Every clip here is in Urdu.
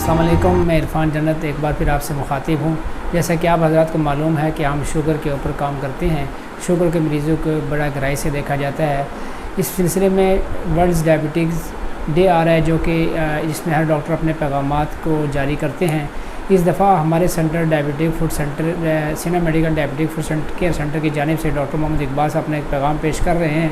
السلام علیکم، میں عرفان جنت ایک بار پھر آپ سے مخاطب ہوں۔ جیسا کہ آپ حضرات کو معلوم ہے کہ ہم شوگر کے اوپر کام کرتے ہیں۔ شوگر کے مریضوں کو بڑا گہرائی سے دیکھا جاتا ہے۔ اس سلسلے میں ورلڈ ڈائبٹیز ڈے آ رہا ہے، جو کہ جس میں ہر ڈاکٹر اپنے پیغامات کو جاری کرتے ہیں۔ اس دفعہ ہمارے centre diabetic food centre Sina medical diabetic food care centre کی جانب سے ڈاکٹر محمد اقبال صاحب اپنا ایک پیغام پیش کر رہے ہیں۔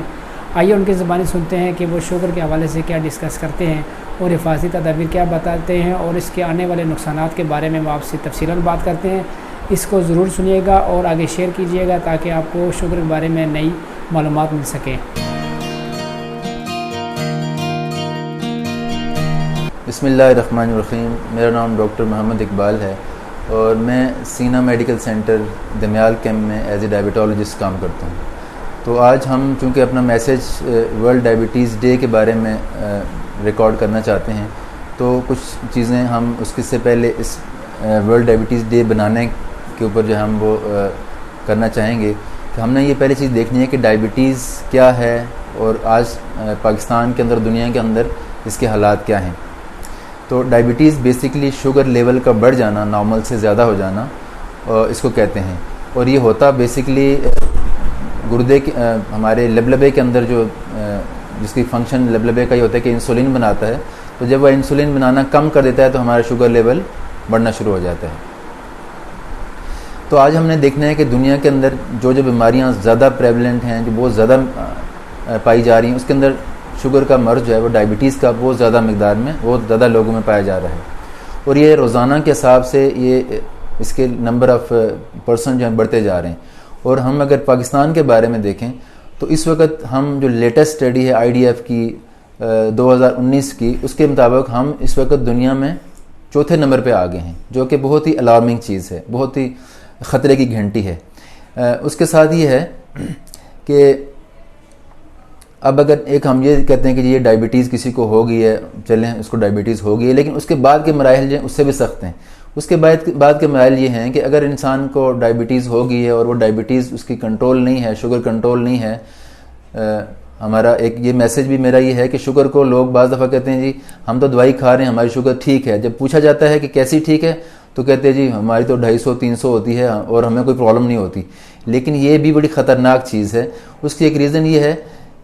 آئیے ان کی زبانی سنتے ہیں کہ وہ شوگر کے حوالے سے کیا ڈسکس کرتے ہیں اور حفاظتی تدابیر کیا بتاتے ہیں، اور اس کے آنے والے نقصانات کے بارے میں وہ آپ سے تفصیلاً بات کرتے ہیں۔ اس کو ضرور سنیے گا اور آگے شیئر کیجیے گا تاکہ آپ کو شوگر کے بارے میں نئی معلومات مل سکیں۔ بسم اللہ الرحمن الرحیم۔ میرا نام ڈاکٹر محمد اقبال ہے اور میں سینا میڈیکل سینٹر دمیال کیمپ میں ایز اے ڈائبٹالوجسٹ کام کرتا ہوں۔ تو آج ہم چونکہ اپنا میسیج ورلڈ ڈائبٹیز ڈے کے بارے میں ریکارڈ کرنا چاہتے ہیں، تو کچھ چیزیں ہم اس سے پہلے اس ورلڈ ڈائبٹیز ڈے بنانے کے اوپر جو ہم وہ کرنا چاہیں گے کہ ہم نے یہ پہلی چیز دیکھنی ہے کہ ڈائبٹیز کیا ہے اور آج پاکستان کے اندر دنیا کے اندر اس کے حالات کیا ہیں۔ تو ڈائبٹیز بیسیکلی شوگر لیول کا بڑھ جانا، نارمل سے زیادہ ہو جانا، اس کو کہتے ہیں۔ اور یہ ہوتا بیسیکلی گردے کے ہمارے لبلبے کے اندر جو جس کی فنکشن لبلبے کا یہ ہوتا ہے کہ انسولین بناتا ہے، تو جب وہ انسولین بنانا کم کر دیتا ہے تو ہمارا شوگر لیول بڑھنا شروع ہو جاتا ہے۔ تو آج ہم نے دیکھنا ہے کہ دنیا کے اندر جو بیماریاں زیادہ پریولنٹ ہیں، جو بہت زیادہ پائی جا رہی ہیں، اس کے اندر شوگر کا مرض جو ہے وہ ڈائبٹیز کا بہت زیادہ مقدار میں بہت زیادہ لوگوں میں پایا جا رہا ہے، اور یہ روزانہ کے حساب سے یہ اس کے نمبر آف پرسن جو ہیں بڑھتے جا رہے ہیں۔ اور ہم اگر پاکستان کے بارے میں دیکھیں تو اس وقت ہم جو لیٹسٹ اسٹڈی ہے IDF کی 2019 کی، اس کے مطابق ہم اس وقت دنیا میں چوتھے نمبر پہ آ گئے ہیں، جو کہ بہت ہی الارمنگ چیز ہے، بہت ہی خطرے کی گھنٹی ہے۔ اس کے ساتھ یہ ہے کہ اب اگر ایک ہم یہ کہتے ہیں کہ یہ ڈائبٹیز کسی کو ہو گئی ہے، چلیں اس کو ڈائبٹیز ہو گئی ہے، لیکن اس کے بعد کے مراحل جو ہیں اس سے بھی سخت ہیں۔ اس کے بعد کے مراحل یہ ہیں کہ اگر انسان کو ڈائبٹیز ہو گئی ہے اور وہ ڈائبٹیز اس کی کنٹرول نہیں ہے، شوگر کنٹرول نہیں ہے، ہمارا ایک یہ میسیج بھی میرا یہ ہے کہ شوگر کو لوگ بعض دفعہ کہتے ہیں جی ہم تو دوائی کھا رہے ہیں، ہماری شوگر ٹھیک ہے۔ جب پوچھا جاتا ہے کہ کیسی ٹھیک ہے تو کہتے ہیں جی ہماری تو 250-300 ہوتی ہے اور ہمیں کوئی پرابلم نہیں ہوتی۔ لیکن یہ بھی بڑی خطرناک چیز ہے۔ اس کی ایک ریزن یہ ہے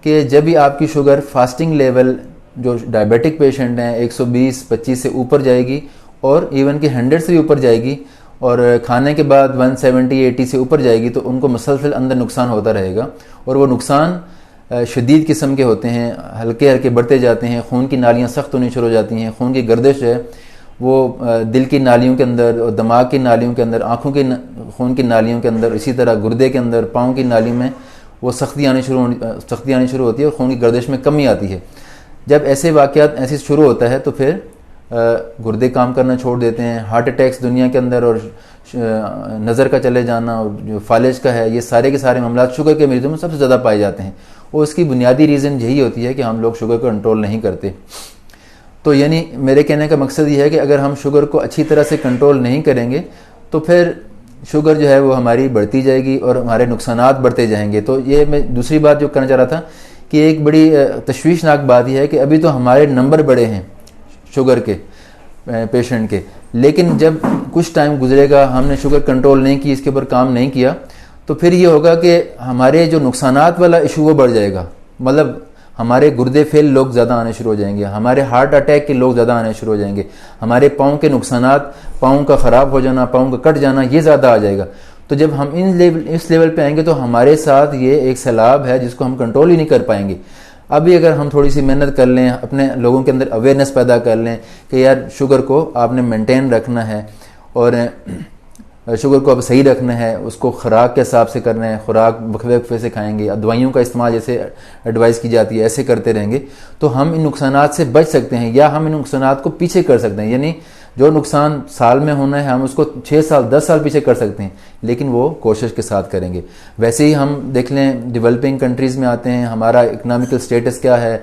کہ جب بھی آپ کی شوگر فاسٹنگ لیول جو ڈائبیٹک پیشنٹ ہیں 120-25 سے اوپر جائے گی، اور ایون کہ 100 سے بھی اوپر جائے گی، اور کھانے کے بعد 170-80 سے اوپر جائے گی، تو ان کو مسلسل اندر نقصان ہوتا رہے گا، اور وہ نقصان شدید قسم کے ہوتے ہیں، ہلکے ہلکے بڑھتے جاتے ہیں۔ خون کی نالیاں سخت ہونی شروع ہو جاتی ہیں، خون کی گردش ہے وہ دل کی نالیوں کے اندر اور دماغ کی نالیوں کے اندر، آنکھوں کے خون کی نالیوں کے اندر، اسی طرح گردے کے اندر، پاؤں کی نالی میں وہ سختی آنی شروع ہوتی ہے اور خون کی گردش میں کمی آتی ہے۔ جب ایسے واقعات ایسے شروع ہوتا ہے تو پھر گردے کام کرنا چھوڑ دیتے ہیں، ہارٹ اٹیکس دنیا کے اندر، اور نظر کا چلے جانا اور جو فالج کا ہے، یہ سارے کے سارے معاملات شوگر کے مریضوں میں سب سے زیادہ پائے جاتے ہیں، اور اس کی بنیادی ریزن یہی ہوتی ہے کہ ہم لوگ شوگر کو کنٹرول نہیں کرتے۔ تو یعنی میرے کہنے کا مقصد یہ ہے کہ اگر ہم شوگر کو اچھی طرح سے کنٹرول نہیں کریں گے تو پھر شوگر جو ہے وہ ہماری بڑھتی جائے گی اور ہمارے نقصانات بڑھتے جائیں گے۔ تو یہ میں دوسری بات جو کرنا چاہ رہا تھا کہ ایک بڑی تشویشناک بات یہ ہے کہ ابھی تو ہمارے نمبر بڑے ہیں شوگر کے پیشنٹ کے، لیکن جب کچھ ٹائم گزرے گا، ہم نے شوگر کنٹرول نہیں کی، اس کے اوپر کام نہیں کیا، تو پھر یہ ہوگا کہ ہمارے جو نقصانات والا ایشو وہ بڑھ جائے گا۔ مطلب ہمارے گردے فیل لوگ زیادہ آنے شروع ہو جائیں گے، ہمارے ہارٹ اٹیک کے لوگ زیادہ آنے شروع ہو جائیں گے، ہمارے پاؤں کے نقصانات، پاؤں کا خراب ہو جانا، پاؤں کا کٹ جانا، یہ زیادہ آ جائے گا۔ تو جب ہم اس لیول پہ آئیں گے تو ہمارے ساتھ یہ ایک سیلاب ہے جس کو ہم کنٹرول ہی نہیں کر پائیں گے۔ ابھی اگر ہم تھوڑی سی محنت کر لیں، اپنے لوگوں کے اندر اویئرنیس پیدا کر لیں کہ یار شوگر کو آپ نے مینٹین رکھنا ہے، اور شوگر کو اب صحیح رکھنا ہے، اس کو خوراک کے حساب سے کرنا ہے، خوراک وقفے وقفے سے کھائیں گے، دوائیوں کا استعمال جیسے ایڈوائز کی جاتی ہے ایسے کرتے رہیں گے، تو ہم ان نقصانات سے بچ سکتے ہیں، یا ہم ان نقصانات کو پیچھے کر سکتے ہیں۔ یعنی جو نقصان سال میں ہونا ہے ہم اس کو 6 سال 10 سال پیچھے کر سکتے ہیں، لیکن وہ کوشش کے ساتھ کریں گے۔ ویسے ہی ہم دیکھ لیں ڈیولپنگ کنٹریز میں آتے ہیں، ہمارا اکنامیکل سٹیٹس کیا ہے،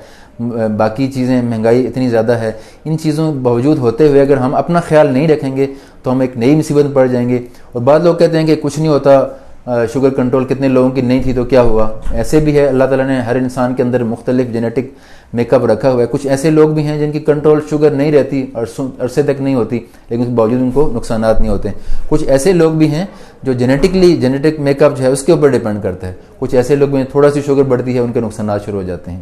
باقی چیزیں، مہنگائی اتنی زیادہ ہے، ان چیزوں باوجود ہوتے ہوئے اگر ہم اپنا خیال نہیں رکھیں گے تو ہم ایک نئی مصیبت میں پڑ جائیں گے۔ اور بعض لوگ کہتے ہیں کہ کچھ نہیں ہوتا، شوگر کنٹرول کتنے لوگوں کی نہیں تھی تو کیا ہوا. ایسے بھی ہے اللہ تعالیٰ نے ہر انسان کے اندر مختلف جینیٹک میک اپ رکھا ہوا ہے. کچھ ایسے لوگ بھی ہیں جن کی کنٹرول شوگر نہیں رہتی، عرصے تک نہیں ہوتی، لیکن اس کے باوجود ان کو نقصانات نہیں ہوتے. کچھ ایسے لوگ بھی ہیں جو جینیٹک میک اپ جو ہے اس کے اوپر ڈیپینڈ کرتا ہے. کچھ ایسے لوگ بھی ہیں تھوڑا سی شوگر بڑھتی ہے ان کے نقصانات شروع ہو جاتے ہیں.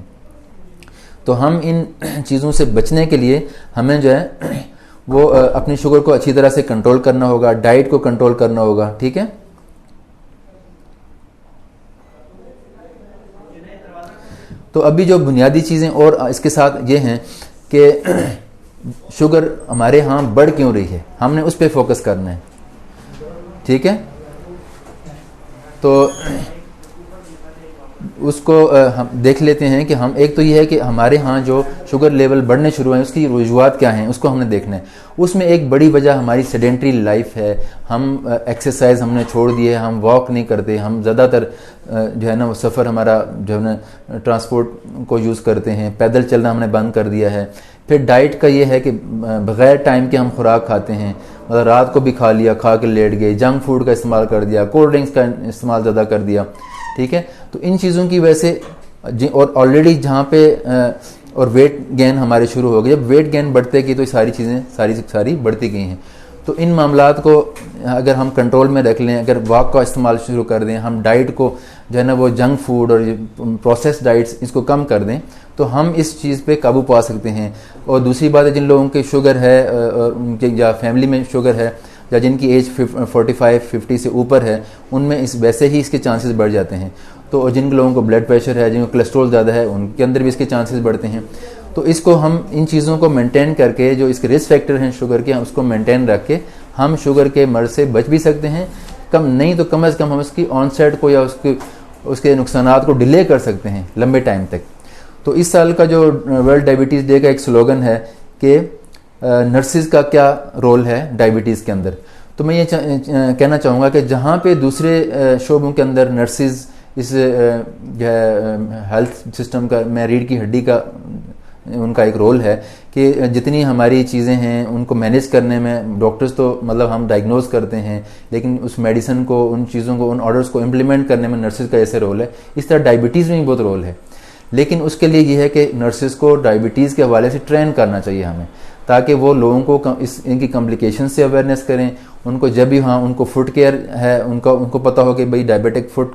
تو ہم ان چیزوں سے بچنے کے لیے ہمیں جو ہے وہ اپنی شوگر کو اچھی طرح سے کنٹرول کرنا ہوگا، ڈائٹ کو کنٹرول کرنا ہوگا. ٹھیک ہے. تو ابھی جو بنیادی چیزیں اور اس کے ساتھ یہ ہیں کہ شوگر ہمارے ہاں بڑھ کیوں رہی ہے، ہم نے اس پہ فوکس کرنا ہے. ٹھیک ہے. تو اس کو ہم دیکھ لیتے ہیں کہ ہم ایک تو یہ ہے کہ ہمارے ہاں جو شوگر لیول بڑھنے شروع ہیں اس کی وجوہات کیا ہیں، اس کو ہم نے دیکھنا ہے. اس میں ایک بڑی وجہ ہماری سیڈنٹری لائف ہے. ہم ایکسرسائز ہم نے چھوڑ دی ہے، ہم واک نہیں کرتے، ہم زیادہ تر جو ہے نا وہ سفر ہمارا جو ہے نا ٹرانسپورٹ کو یوز کرتے ہیں، پیدل چلنا ہم نے بند کر دیا ہے. پھر ڈائٹ کا یہ ہے کہ بغیر ٹائم کے ہم خوراک کھاتے ہیں، مطلب رات کو بھی کھا لیا، کھا کے لیٹ گئے، جنک فوڈ کا استعمال کر دیا، کولڈ ڈرنکس کا استعمال زیادہ کر دیا. ٹھیک ہے. تو ان چیزوں کی وجہ سے اور آلریڈی جہاں پہ اور ویٹ گین ہمارے شروع ہو گئے. جب ویٹ گین بڑھتے گئی تو ساری چیزیں ساری بڑھتی گئی ہیں. تو ان معاملات کو اگر ہم کنٹرول میں رکھ لیں، اگر واک کا استعمال شروع کر دیں، ہم ڈائٹ کو جو ہے نا وہ جنک فوڈ اور پروسیس ڈائٹس اس کو کم کر دیں تو ہم اس چیز پہ قابو پا سکتے ہیں. اور دوسری بات ہے جن لوگوں کی شوگر ہے اور ان کے یا فیملی میں شوگر ہے یا جن کی ایج 45-50 سے اوپر ہے، ان میں ویسے ہی اس کے چانسز بڑھ جاتے ہیں. تو جن لوگوں کو بلڈ پریشر ہے، جن کو کولیسٹرول زیادہ ہے، ان کے اندر بھی اس کے چانسز بڑھتے ہیں. تو اس کو ہم ان چیزوں کو مینٹین کر کے جو اس کے رسک فیکٹر ہیں شوگر کے، اس کو مینٹین رکھ کے ہم شوگر کے مرض سے بچ بھی سکتے ہیں. کم نہیں تو کم از کم ہم اس کی آن سیٹ کو یا اس کے نقصانات کو ڈیلے کر سکتے ہیں لمبے ٹائم تک. تو اس سال کا جو ورلڈ ڈائبٹیز ڈے کا ایک سلوگن ہے کہ نرسز کا کیا رول ہے ڈائبٹیز کے اندر. تو میں یہ کہنا چاہوں گا کہ جہاں پہ دوسرے شعبوں کے اندر نرسز اس جو ہے ہیلتھ سسٹم کا میں ریڑھ کی ہڈی کا ان کا ایک رول ہے کہ جتنی ہماری چیزیں ہیں ان کو مینیج کرنے میں ڈاکٹرز تو مطلب ہم ڈائگنوز کرتے ہیں، لیکن اس میڈیسن کو، ان چیزوں کو، ان آرڈرز کو امپلیمنٹ کرنے میں نرسز کا ایسے رول ہے. اس طرح ڈائبٹیز میں بھی بہت رول ہے. لیکن اس کے لیے یہ ہے کہ نرسز کو ڈائبٹیز کے حوالے سے ٹرین کرنا چاہیے ہمیں، تاکہ وہ لوگوں کو ان کی کمپلیکیشن سے اویئرنیس کریں. ان کو جب بھی ان کو فوڈ کیئر ہے ان کو پتہ ہو کہ بھئی ڈائبیٹک فوڈ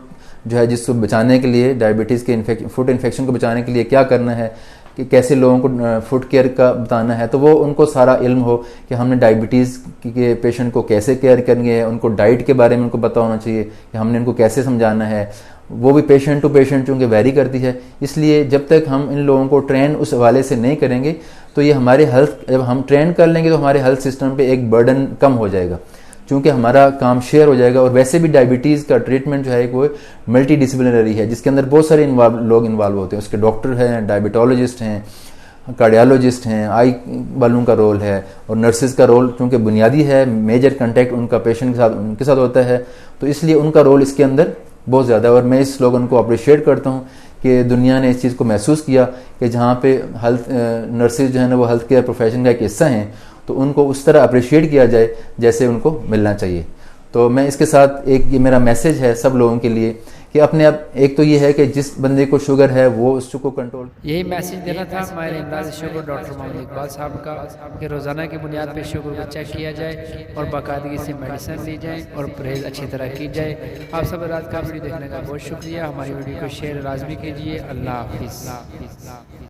جو ہے جس کو بچانے کے لیے، ڈائبٹیز کے فوڈ انفیکشن کو بچانے کے لیے کیا کرنا ہے، کہ کیسے لوگوں کو فوڈ کیئر کا بتانا ہے. تو وہ ان کو سارا علم ہو کہ ہم نے ڈائبٹیز کے پیشنٹ کو کیسے کیئر کرنی ہے. ان کو ڈائٹ کے بارے میں ان کو پتہ ہونا چاہیے کہ ہم نے ان کو کیسے سمجھانا ہے. وہ بھی پیشنٹ ٹو پیشنٹ چونکہ ویری کرتی ہے، اس لیے جب تک ہم ان لوگوں کو ٹرین اس حوالے سے نہیں کریں گے تو یہ ہمارے ہیلتھ، جب ہم ٹرین کر لیں گے تو ہمارے ہیلتھ سسٹم پہ ایک برڈن کم ہو جائے گا، چونکہ ہمارا کام شیئر ہو جائے گا. اور ویسے بھی ڈائبٹیز کا ٹریٹمنٹ جو ہے وہ ملٹی ڈسپلنری ہے، جس کے اندر بہت سارے لوگ انوالو ہوتے ہیں. اس کے ڈاکٹر ہیں، ڈائبٹالوجسٹ ہیں، کارڈیالوجسٹ ہیں، آئی والوں کا رول ہے، اور نرسز کا رول چونکہ بنیادی ہے، میجر کنٹیکٹ ان کا پیشنٹ کے ساتھ ہوتا ہے، تو اس لیے ان کا رول اس کے اندر بہت زیادہ ہے. اور میں اس سلوگن کو اپریشیٹ کرتا ہوں کہ دنیا نے اس چیز کو محسوس کیا کہ جہاں پہ ہیلتھ نرسز جو ہے نا وہ ہیلتھ کیئر پروفیشن کا ایک حصہ ہیں، تو ان کو اس طرح اپریشیٹ کیا جائے جیسے ان کو ملنا چاہیے. تو میں اس کے ساتھ ایک یہ میرا میسج ہے سب لوگوں کے لیے کہ اپنے اب ایک تو یہ ہے کہ جس بندے کو شوگر ہے وہ اس کو کنٹرول. یہی میسج دینا تھا ہمارے امراض شوگر ڈاکٹر محمد اقبال صاحب کا کہ روزانہ کی بنیاد پہ شوگر کو چیک کیا جائے اور باقاعدگی سے میڈیسن لی جائے اور پرہیز اچھی طرح کی جائے. آپ سب رات کا ویڈیو دیکھنے کا بہت شکریہ. ہماری ویڈیو کو شیئر لازمی کیجیے. اللہ حافظ.